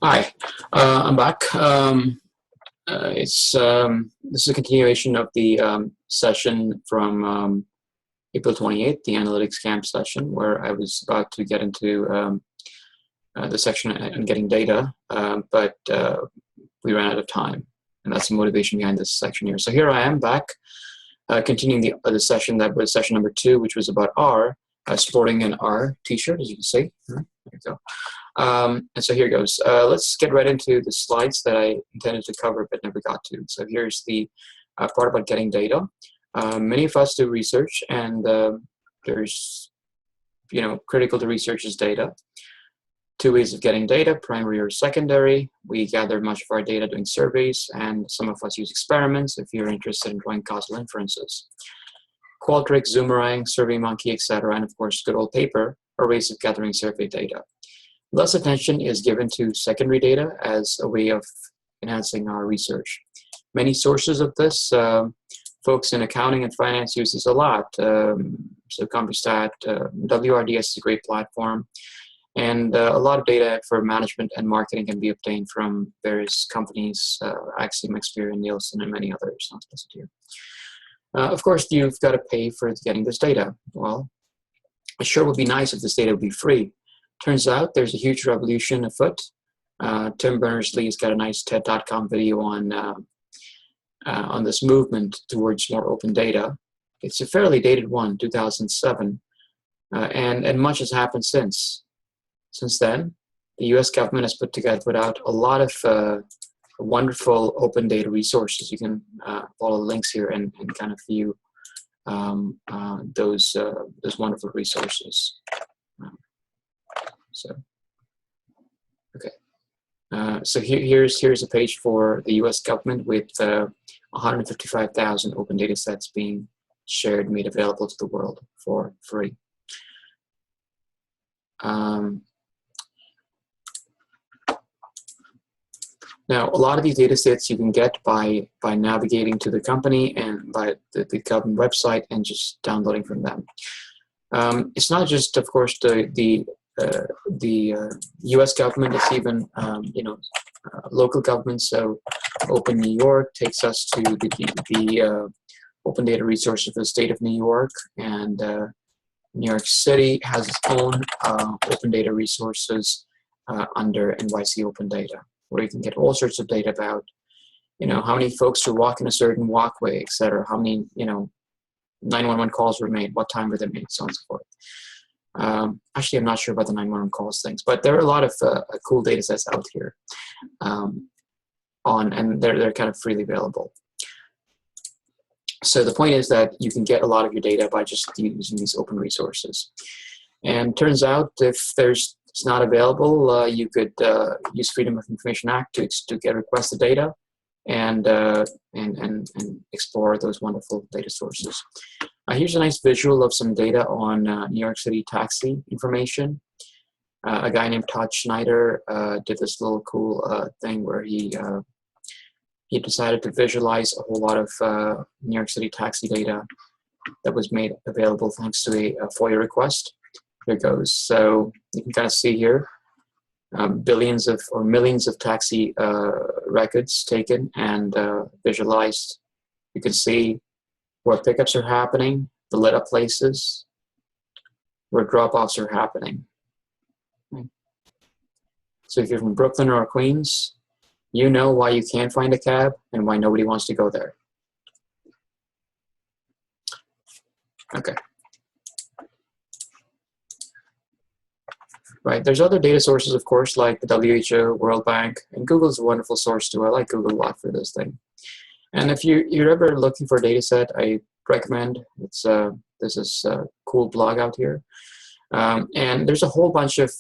Hi, I'm back. This is a continuation of the session from April 28th, the analytics camp session, where I was about to get into the section on getting data, but we ran out of time, and that's the motivation behind this section here. So here I am back, continuing the session that was session number 2, which was about R, sporting an R t-shirt, as you can see. There you go. And so here goes. Let's get right into the slides that I intended to cover but never got to. So here's the part about getting data. Many of us do research, and there's, critical to research is data. 2 ways of getting data, primary or secondary. We gather much of our data doing surveys, and some of us use experiments if you're interested in drawing causal inferences. Qualtrics, Zoomerang, SurveyMonkey, etc., and of course good old paper are ways of gathering survey data. Less attention is given to secondary data as a way of enhancing our research. Many sources of this, folks in accounting and finance use this a lot. So Compustat, WRDS is a great platform. And a lot of data for management and marketing can be obtained from various companies, Axiom, Experian, Nielsen, and many others not listed here. Of course, you've got to pay for getting this data. Well, it sure would be nice if this data would be free. Turns out there's a huge revolution afoot. Tim Berners-Lee's got a nice TED.com video on this movement towards more open data. It's a fairly dated one, 2007, and much has happened since. Since then, the U.S. government has put out a lot of wonderful open data resources. You can follow the links here and kind of view those wonderful resources. So here's a page for the U.S. government with 155,000 open data sets being shared, made available to the world for free. Now, a lot of these data sets you can get by navigating to the company and by the government website and just downloading from them. It's not just, of course, the U.S. government. It's even local government. So Open New York takes us to the open data resources for the state of New York, and New York City has its own open data resources under NYC Open Data, where you can get all sorts of data about, how many folks were walking a certain walkway, etc. How many, 911 calls were made, what time were they made, so on and so forth. Actually, I'm not sure about the 911 calls things, but there are a lot of cool data sets out here, and they're kind of freely available. So the point is that you can get a lot of your data by just using these open resources. And turns out if it's not available, you could use Freedom of Information Act to get requested data and explore those wonderful data sources. Here's a nice visual of some data on New York City taxi information. A guy named Todd Schneider did this little cool thing where he decided to visualize a whole lot of New York City taxi data that was made available thanks to a FOIA request. Here it goes. So you can kind of see here billions of or millions of taxi records taken and visualized. You can see where pickups are happening, the lit up places, where drop-offs are happening. So if you're from Brooklyn or Queens, you know why you can't find a cab and why nobody wants to go there. Okay. Right, there's other data sources, of course, like the WHO, World Bank, and Google's a wonderful source too. I like Google a lot for this thing. And if you're ever looking for a data set, I recommend there's this cool blog out here. And there's a whole bunch of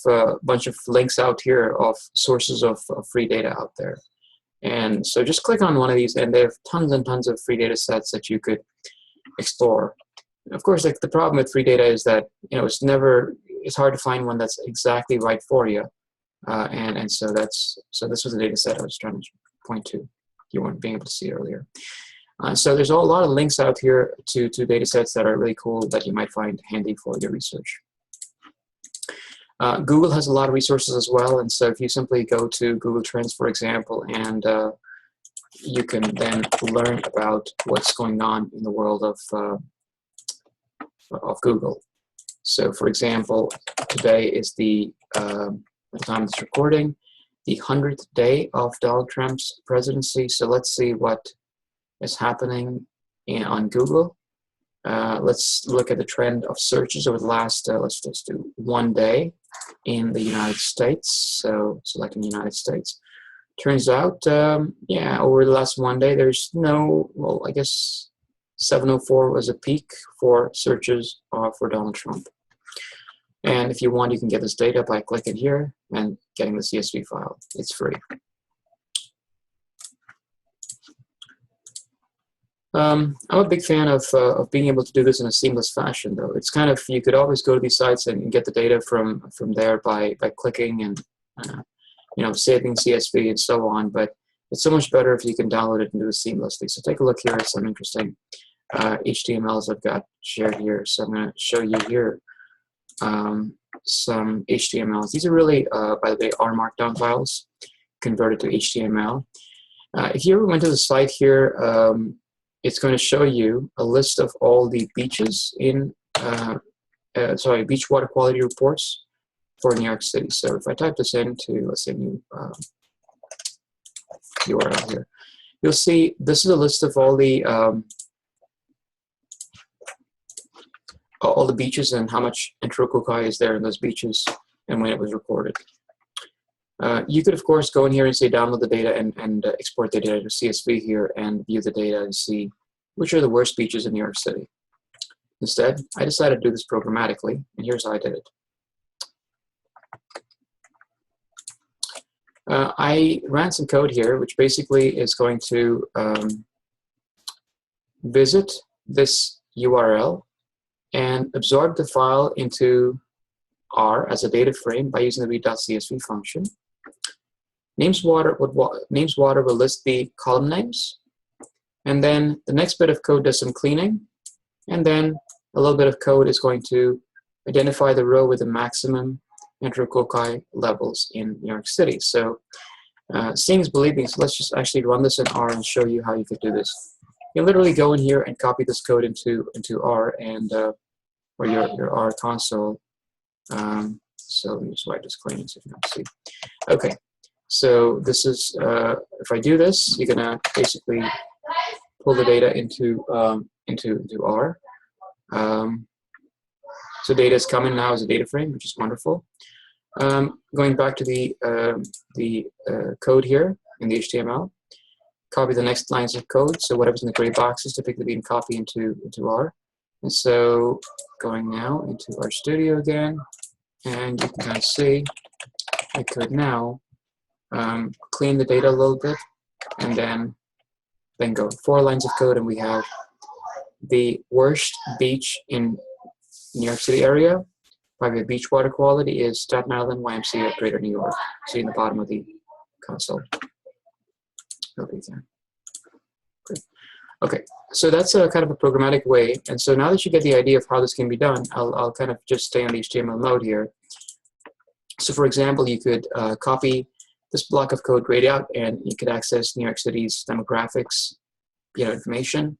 links out here of sources of free data out there. And so just click on one of these, and they have tons and tons of free data sets that you could explore. Of course, like the problem with free data is that it's hard to find one that's exactly right for you. So this was a data set I was trying to point to. You weren't being able to see earlier. So there's a lot of links out here to data sets that are really cool that you might find handy for your research. Google has a lot of resources as well, and so if you simply go to Google Trends, for example, and you can then learn about what's going on in the world of Google. So, for example, today is at the time of this recording, the 100th day of Donald Trump's presidency. So let's see what is happening on Google. Let's look at the trend of searches over the last, let's just do 1 day in the United States. So selecting the United States. Turns out, yeah, over the last 1 day, there's no, well, I guess 704 was a peak for searches for Donald Trump. And if you want, you can get this data by clicking here and getting the CSV file. It's free. I'm a big fan of being able to do this in a seamless fashion, though. It's kind of, you could always go to these sites and get the data from there by clicking and saving CSV and so on. But it's so much better if you can download it and do it seamlessly. So take a look here at some interesting HTMLs I've got shared here. So I'm going to show you here some HTMLs. These are really, by the way, R Markdown files converted to HTML. If you ever went to the site here, it's going to show you a list of all the beaches in, beach water quality reports for New York City. So if I type this into, let's say, new URL here, you'll see this is a list of all the beaches and how much enterococci is there in those beaches and when it was recorded. You could, of course, go in here and say download the data and export the data to CSV here and view the data and see which are the worst beaches in New York City. Instead, I decided to do this programmatically, and here's how I did it. I ran some code here, which basically is going to visit this URL and absorb the file into R as a data frame by using the read.csv function. NamesWater will list the column names, and then the next bit of code does some cleaning, and then a little bit of code is going to identify the row with the maximum enterococci levels in New York City. So seeing is believing, so let's just actually run this in R and show you how you could do this. You can literally go in here and copy this code into R and or your R console. So let me just write this clean so you can see. Okay, so this is, if I do this, you're gonna basically pull the data into R. So data is coming now as a data frame, which is wonderful. Going back to the code here in the HTML, copy the next lines of code. So whatever's in the gray boxes typically being copied into R. And so going now into RStudio again, and you can kind of see I could now clean the data a little bit, and then go 4 lines of code, and we have the worst beach in New York City area by the beach water quality is Staten Island YMCA of Greater New York. See in the bottom of the console. Okay, okay, so that's a kind of a programmatic way. And so now that you get the idea of how this can be done, I'll kind of just stay on the HTML mode here. So for example, you could copy this block of code right out, and you could access New York City's demographics, information,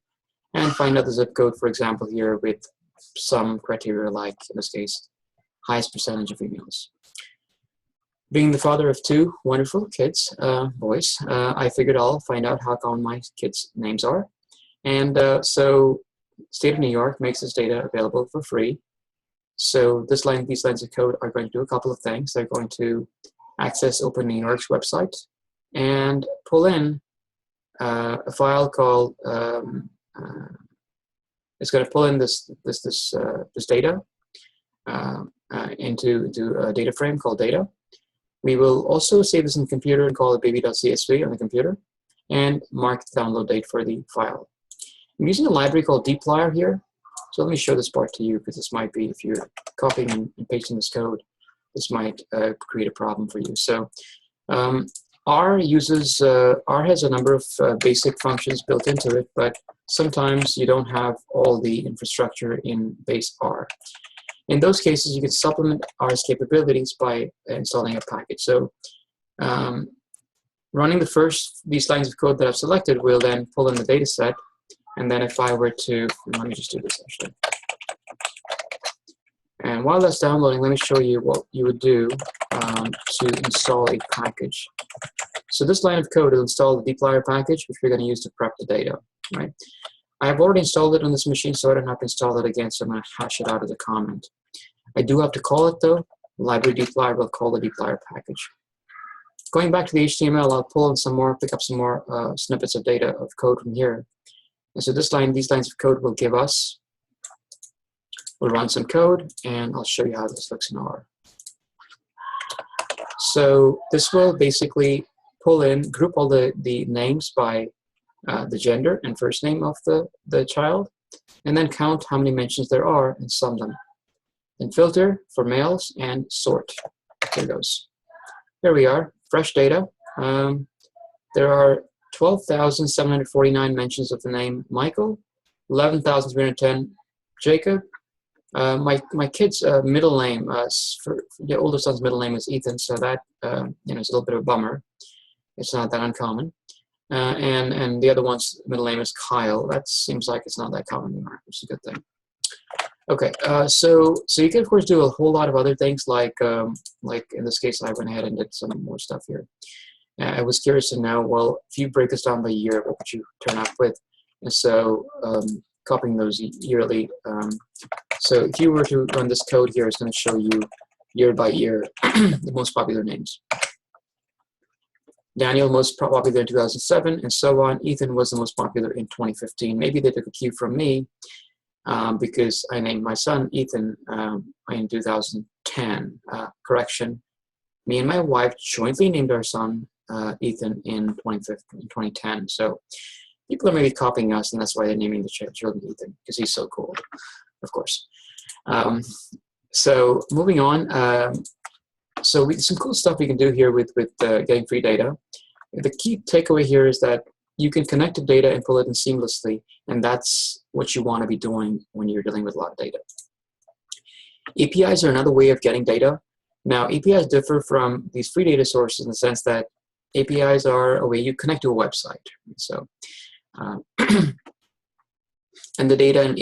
and find out the zip code, for example, here with some criteria like, in this case, highest percentage of females. Being the father of 2 wonderful kids, boys, I figured I'll find out how common my kids' names are. And so State of New York makes this data available for free. So these lines of code are going to do a couple of things. They're going to access Open New York's website and pull in a file called, it's going to pull in this data into a data frame called data. We will also save this in the computer and call it baby.csv on the computer and mark the download date for the file. I'm using a library called dplyr here. So let me show this part to you, because this might be, if you're copying and pasting this code, this might create a problem for you. So R has a number of basic functions built into it, but sometimes you don't have all the infrastructure in base R. In those cases, you can supplement R's capabilities by installing a package. So running these lines of code that I've selected will then pull in the data set. And then if I were to, let me just do this actually. And while that's downloading, let me show you what you would do to install a package. So this line of code will install the dplyr package, which we're going to use to prep the data, right? I've already installed it on this machine, so I don't have to install it again, so I'm going to hash it out as a comment. I do have to call it, though. Library dplyr will call the dplyr package. Going back to the HTML, I'll pull in some more, pick up some more snippets of data of code from here. And so these lines of code will give us, we'll run some code, and I'll show you how this looks in R. So this will basically pull in, group all the names by the gender and first name of the child, and then count how many mentions there are and sum them. Then filter for males and sort. There it goes. Here we are, fresh data. There are 12,749 mentions of the name Michael, 11,310 Jacob. My kid's middle name, for the older son's middle name is Ethan, so that is a little bit of a bummer. It's not that uncommon. And the other one's middle name is Kyle. That seems like it's not that common anymore, which is a good thing. Okay, so you can of course do a whole lot of other things, like in this case, I went ahead and did some more stuff here. I was curious to know, well, if you break this down by year, what would you turn up with? And so copying those yearly. So if you were to run this code here, it's going to show you year by year the most popular names. Daniel, most popular in 2007, and so on. Ethan was the most popular in 2015. Maybe they took a cue from me because I named my son Ethan in 2010. Correction, me and my wife jointly named our son Ethan in 2010. So people are maybe copying us, and that's why they're naming the children Ethan, because he's so cool, of course. So moving on. So some cool stuff we can do here with getting free data. The key takeaway here is that you can connect to data and pull it in seamlessly, and that's what you want to be doing when you're dealing with a lot of data. APIs are another way of getting data. Now, APIs differ from these free data sources in the sense that APIs are a way you connect to a website. So, and the data an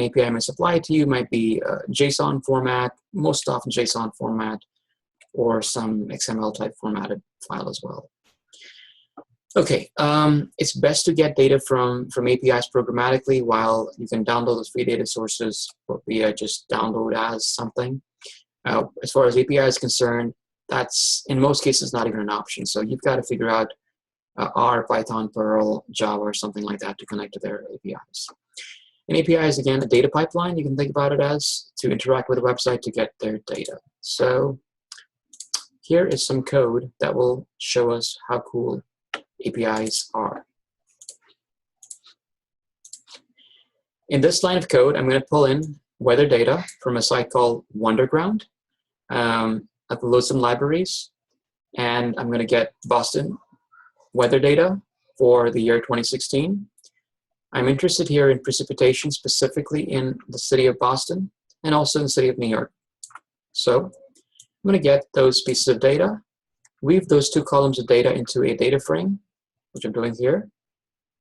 API may supply to you might be JSON format, most often JSON format, or some XML type formatted file as well. Okay, it's best to get data from APIs programmatically, while you can download those free data sources via just download as something. As far as API is concerned, that's in most cases not even an option. So you've got to figure out R, Python, Perl, Java, or something like that to connect to their APIs. An API is, again, a data pipeline. You can think about it as to interact with a website to get their data. So here is some code that will show us how cool APIs are. In this line of code, I'm going to pull in weather data from a site called Wonderground. I'll load some libraries, and I'm going to get Boston weather data for the year 2016. I'm interested here in precipitation, specifically in the city of Boston and also in the city of New York. So I'm going to get those pieces of data, weave those two columns of data into a data frame, which I'm doing here,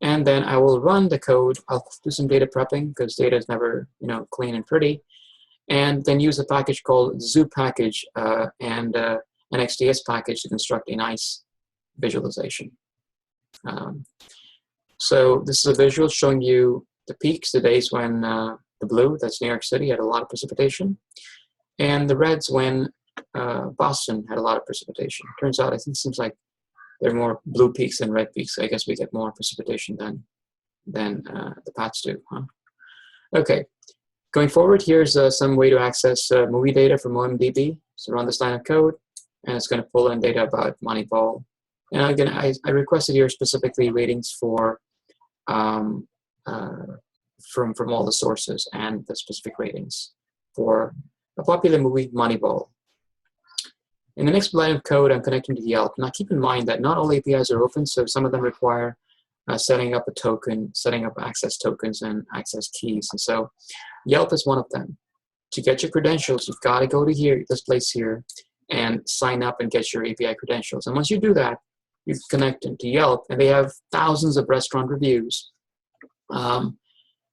and then I will run the code. I'll do some data prepping because data is never, clean and pretty, and then use a package called zoo package and an XDS package to construct a nice visualization. So this is a visual showing you the peaks, the days when the blue, that's New York City, had a lot of precipitation, and the reds when Boston had a lot of precipitation. Turns out, I think it seems like there are more blue peaks than red peaks. I guess we get more precipitation than the Pats do, huh? Okay, going forward, here's some way to access movie data from OMDB. So run this line of code, and it's going to pull in data about Moneyball. And again, I requested here specifically ratings for from all the sources and the specific ratings for a popular movie, Moneyball. In the next line of code, I'm connecting to Yelp. Now keep in mind that not all APIs are open, so some of them require setting up a token, setting up access tokens and access keys. And so Yelp is one of them. to get your credentials, you've got to go to here, this place here, and sign up and get your API credentials. And once you do that, you connect into Yelp, and they have thousands of restaurant reviews. I'm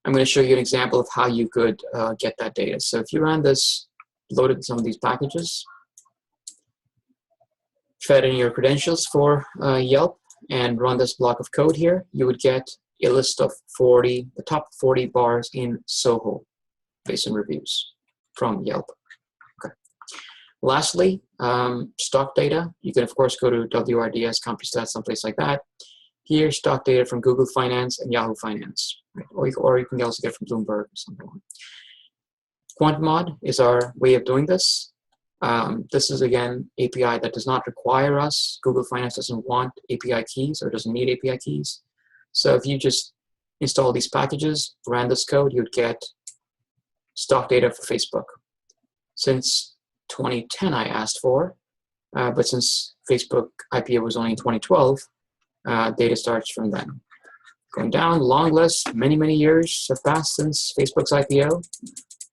going to show you an example of how you could get that data. So if you ran this, loaded some of these packages, fed in your credentials for Yelp, and run this block of code here, you would get a list of the top 40 bars in Soho based on reviews from Yelp. Okay. Lastly, stock data. You can, of course, go to WRDS, CompuStat, someplace like that. Here, stock data from Google Finance and Yahoo Finance. Right? Or you can also get from Bloomberg or something. QuantMod is our way of doing this. This is, again, API that does not require us. Google Finance doesn't want API keys or doesn't need API keys. So if you just install these packages, ran this code, you'd get stock data for Facebook. Since 2010, I asked for, but since Facebook IPO was only in 2012, data starts from then. Going down, long list, many, many years have passed since Facebook's IPO.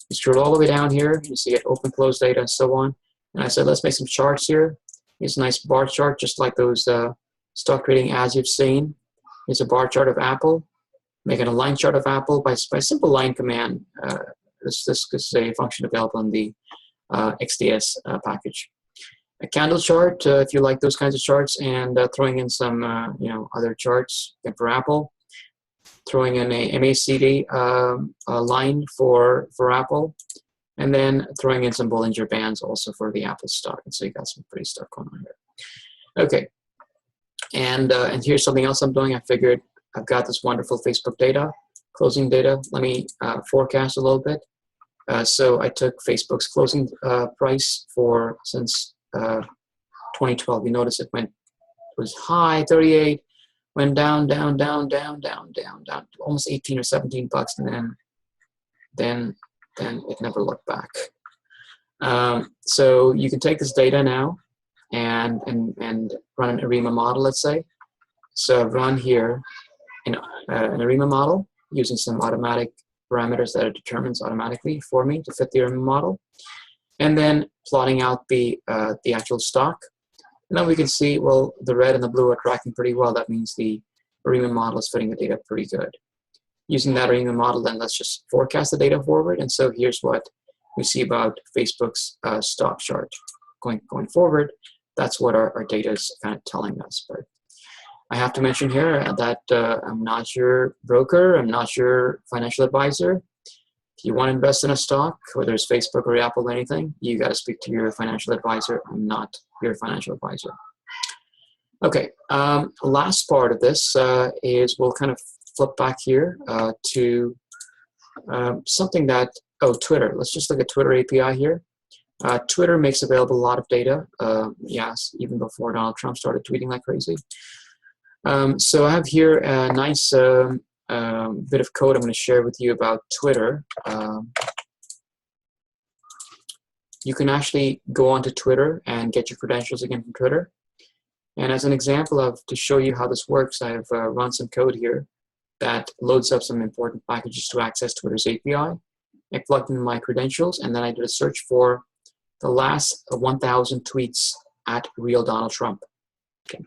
You scroll all the way down here, you see it open, close data, and so on. And I said, let's make some charts here. Here's a nice bar chart, just like those stock trading ads you've seen. Here's a bar chart of Apple. Making a line chart of Apple by simple line command. This is a function available in the XDS package. A candle chart, if you like those kinds of charts, and throwing in some other charts for Apple. Throwing in a MACD line for Apple, and then throwing in some Bollinger Bands also for the Apple stock. And so you got some pretty stuff going on here. Okay, and here's something else I'm doing. I figured I've got this wonderful Facebook data, closing data. Let me forecast a little bit. So I took Facebook's closing price since 2012. You notice it was high, 38. Went down, almost 18 or 17 bucks, and then it never looked back. So you can take this data now and run an ARIMA model, let's say. So I've run here an ARIMA model using some automatic parameters that it determines automatically for me to fit the ARIMA model, and then plotting out the actual stock. And then we can see, well, the red and the blue are tracking pretty well. That means the ARIMA model is fitting the data pretty good. Using that ARIMA model, then let's just forecast the data forward. And so here's what we see about Facebook's stock chart going forward. That's what our data is kind of telling us. But I have to mention here that I'm not your broker. I'm not your financial advisor. If you want to invest in a stock, whether it's Facebook or Apple or anything, you got to speak to your financial advisor. I'm not your financial advisor. Okay, last part of this is we'll kind of flip back here to something that, Twitter. Let's just look at Twitter API here. Twitter makes available a lot of data, yes, even before Donald Trump started tweeting like crazy. So I have here a nice bit of code I'm going to share with you about Twitter. You can actually go onto Twitter and get your credentials again from Twitter. And as an example to show you how this works, I've run some code here that loads up some important packages to access Twitter's API. I plugged in my credentials, and then I did a search for the last 1,000 tweets at Real Donald Trump. Okay.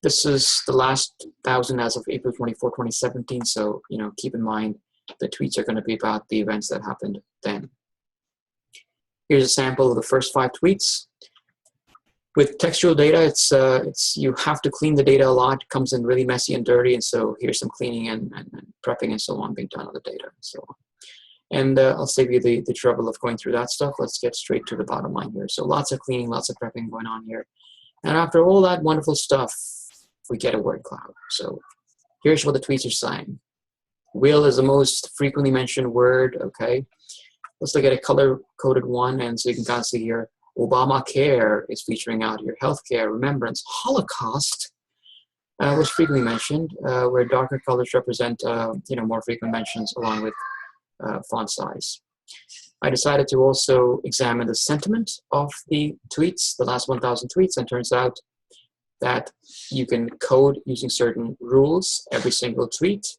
This is the last 1,000 as of April 24, 2017. So, keep in mind the tweets are going to be about the events that happened then. Here's a sample of the first 5 tweets. With textual data, it's you have to clean the data a lot. It comes in really messy and dirty, and so here's some cleaning and prepping and so on being done on the data and so on. And I'll save you the trouble of going through that stuff. Let's get straight to the bottom line here. So lots of cleaning, lots of prepping going on here. And after all that wonderful stuff, we get a word cloud. So here's what the tweets are saying. Will is the most frequently mentioned word, okay? Let's look at a color-coded one, and so you can kind of see here, Obamacare is featuring out here, healthcare, remembrance, Holocaust was frequently mentioned, where darker colors represent more frequent mentions along with font size. I decided to also examine the sentiment of the tweets, the last 1,000 tweets, and turns out that you can code using certain rules every single tweet.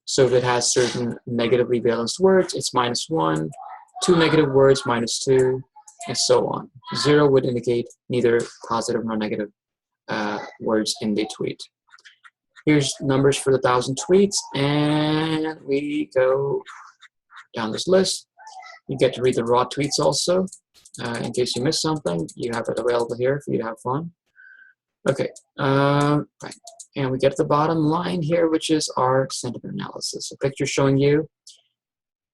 So if it has certain negatively valenced words, it's -1. 2 negative words, -2, and so on. 0 would indicate neither positive nor negative words in the tweet. Here's numbers for the 1,000 tweets, and we go down this list. You get to read the raw tweets also. In case you missed something, you have it available here for you to have fun. Okay, right. And we get to the bottom line here, which is our sentiment analysis. A picture showing you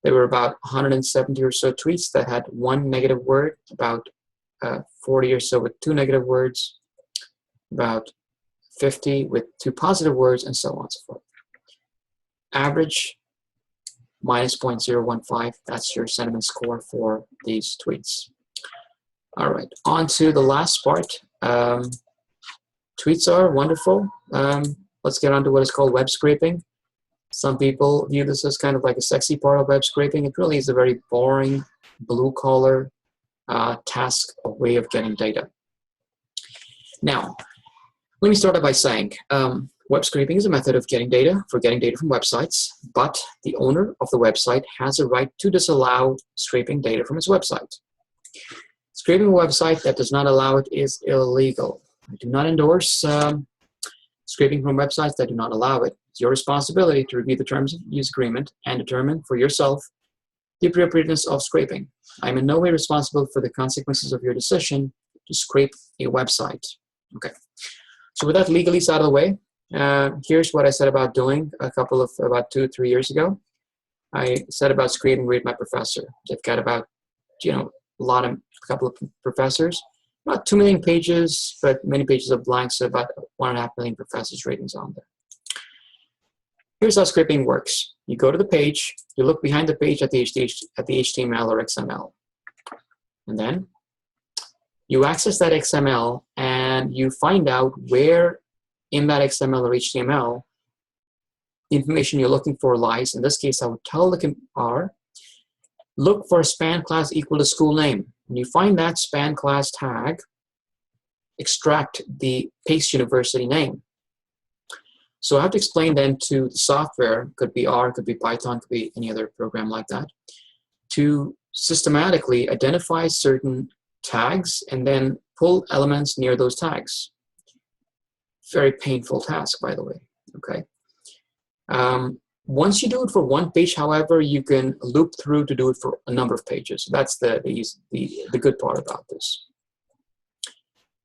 there were about 170 or so tweets that had 1 negative word, about 40 or so with 2 negative words, about 50 with 2 positive words, and so on and so forth. Average minus 0.015, that's your sentiment score for these tweets. All right, on to the last part. Tweets are wonderful. Let's get on to what is called web scraping. Some people view this as kind of like a sexy part of web scraping. It really is a very boring, blue-collar task or way of getting data. Now, let me start out by saying web scraping is a method of getting data from websites, but the owner of the website has a right to disallow scraping data from his website. Scraping a website that does not allow it is illegal. I do not endorse scraping from websites that do not allow it. It's your responsibility to review the terms of use agreement and determine for yourself the appropriateness of scraping. I am in no way responsible for the consequences of your decision to scrape a website. Okay. So with that legalese out of the way, here's what I said about doing about 2 or 3 years ago. I said about scraping Rate My Professor. They've got about, a couple of professors, not 2 million pages, but many pages of blanks, so about 1.5 million professors' ratings on there. Here's how scraping works. You go to the page, you look behind the page at the HTML or XML, and then you access that XML and you find out where in that XML or HTML the information you're looking for lies. In this case, I would tell the R, look for a span class equal to school name. When you find that span class tag, extract the Pace University name. So I have to explain then to the software, could be R, could be Python, could be any other program like that, to systematically identify certain tags and then pull elements near those tags. Very painful task, by the way. Okay. Once you do it for one page, however, you can loop through to do it for a number of pages. That's the good part about this.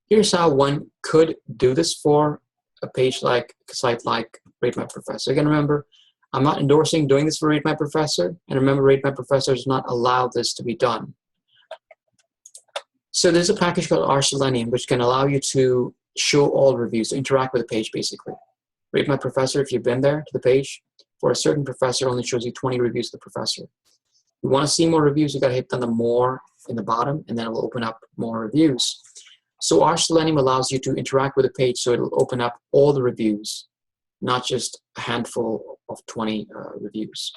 Here's how one could do this for a site like Rate My Professor. Again, remember, I'm not endorsing doing this for Rate My Professor, and remember, Rate My Professor does not allow this to be done. So there's a package called RSelenium, which can allow you to show all reviews, to interact with the page, basically. Rate My Professor, if you've been there to the page, for a certain professor, only shows you 20 reviews of the professor. You want to see more reviews, you got to hit on the more in the bottom, and then it will open up more reviews. So RSelenium allows you to interact with the page, so it'll open up all the reviews, not just a handful of 20 reviews.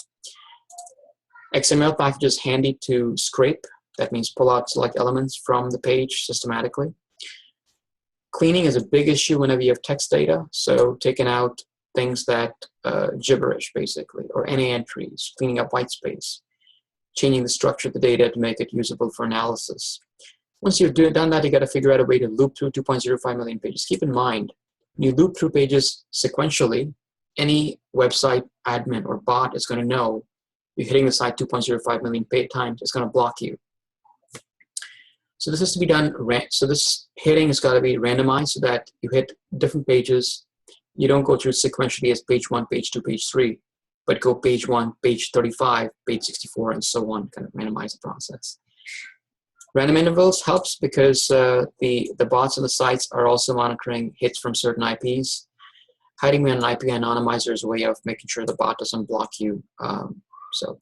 XML package is handy to scrape. That means pull out select elements from the page systematically. Cleaning is a big issue whenever you have text data, so taking out things that gibberish, basically, or any entries, cleaning up white space, changing the structure of the data to make it usable for analysis. Once you've done that, you got to figure out a way to loop through 2.05 million pages. Keep in mind, when you loop through pages sequentially, any website admin or bot is going to know you're hitting the site 2.05 million times. It's going to block you. So this has to be done. So this hitting has got to be randomized so that you hit different pages. You don't go through sequentially as page 1, page 2, page 3, but go page 1, page 35, page 64, and so on. Kind of randomize the process. Random intervals helps because the bots on the sites are also monitoring hits from certain IPs. Hiding behind an IP anonymizer is a way of making sure the bot doesn't block you. So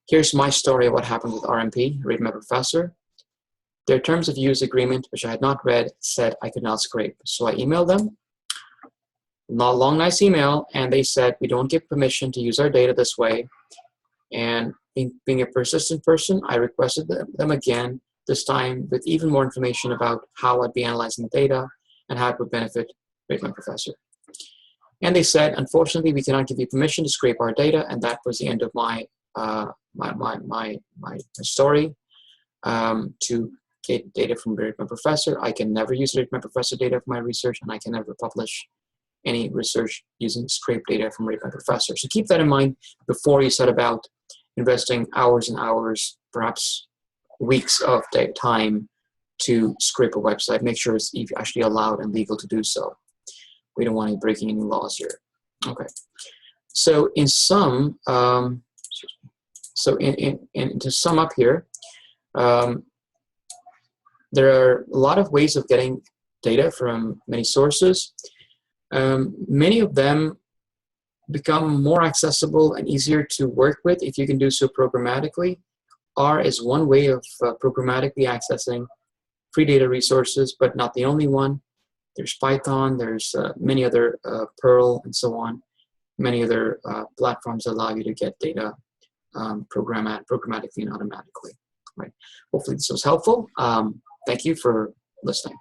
here's my story of what happened with RMP, Rate My Professor. Their terms of use agreement, which I had not read, said I could not scrape. So I emailed them, not a long, nice email, and they said, we don't give permission to use our data this way. And being a persistent person, I requested them again, this time with even more information about how I'd be analyzing the data and how it would benefit Rate My Professor. And they said, unfortunately, we cannot give you permission to scrape our data, and that was the end of my story to get data from Rate My Professor. I can never use Rate My Professor data for my research, and I can never publish any research using scraped data from Rate My Professor. So keep that in mind before you set about investing hours and hours, perhaps weeks of time to scrape a website. Make sure it's actually allowed and legal to do so. We don't want to be breaking any laws here. Okay. So in sum, to sum up here, there are a lot of ways of getting data from many sources. Many of them become more accessible and easier to work with if you can do so programmatically. R is one way of programmatically accessing free data resources, but not the only one. There's Python, there's many other, Perl, and so on. Many other platforms allow you to get data programmatically and automatically. Right. Hopefully this was helpful. Thank you for listening.